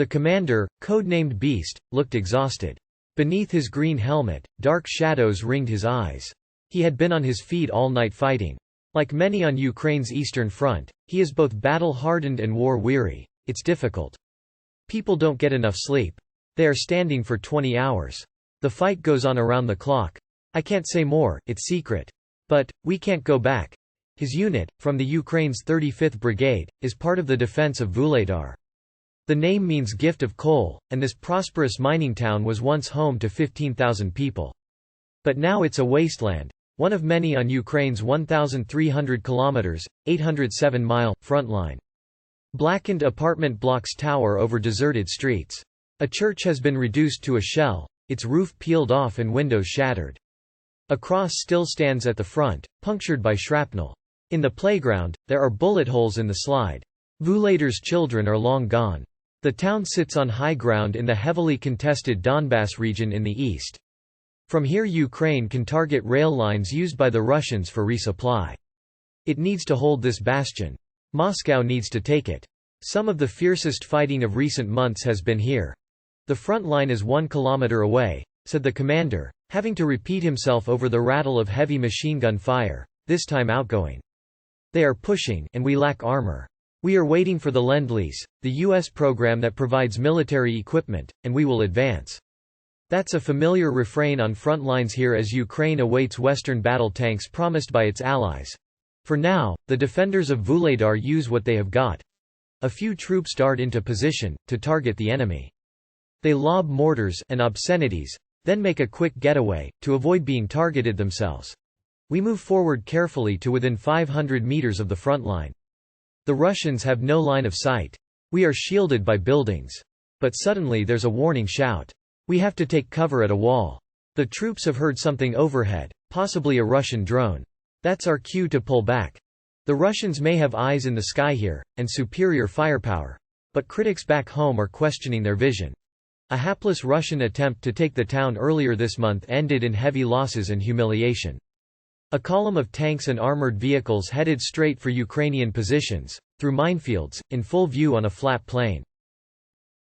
The commander, codenamed Beast, looked exhausted. Beneath his green helmet, dark shadows ringed his eyes. He had been on his feet all night fighting. Like many on Ukraine's eastern front, he is both battle-hardened and war-weary. It's difficult. People don't get enough sleep. They are standing for 20 hours. The fight goes on around the clock. I can't say more, it's secret. But, we can't go back. His unit, from the Ukraine's 35th Brigade, is part of the defense of Vuhledar. The name means gift of coal, and this prosperous mining town was once home to 15,000 people. But now it's a wasteland, one of many on Ukraine's 1,300 kilometers, 807-mile, front line. Blackened apartment blocks tower over deserted streets. A church has been reduced to a shell, its roof peeled off and windows shattered. A cross still stands at the front, punctured by shrapnel. In the playground, there are bullet holes in the slide. Vuhledar's children are long gone. The town sits on high ground in the heavily contested Donbass region in the east. From here Ukraine can target rail lines used by the Russians for resupply. It needs to hold this bastion. Moscow needs to take it. Some of the fiercest fighting of recent months has been here. The front line is 1 kilometer away, said the commander, having to repeat himself over the rattle of heavy machine gun fire, this time outgoing. They are pushing, and we lack armor. We are waiting for the Lend-Lease, the U.S. program that provides military equipment, and we will advance. That's a familiar refrain on front lines here as Ukraine awaits Western battle tanks promised by its allies. For now, the defenders of Vuhledar use what they have got. A few troops dart into position, to target the enemy. They lob mortars and obscenities, then make a quick getaway, to avoid being targeted themselves. We move forward carefully to within 500 meters of the front line. The Russians have no line of sight. We are shielded by buildings. But suddenly there's a warning shout. We have to take cover at a wall. The troops have heard something overhead, possibly a Russian drone. That's our cue to pull back. The Russians may have eyes in the sky here, and superior firepower. But critics back home are questioning their vision. A hapless Russian attempt to take the town earlier this month ended in heavy losses and humiliation. A column of tanks and armored vehicles headed straight for Ukrainian positions, through minefields, in full view on a flat plain.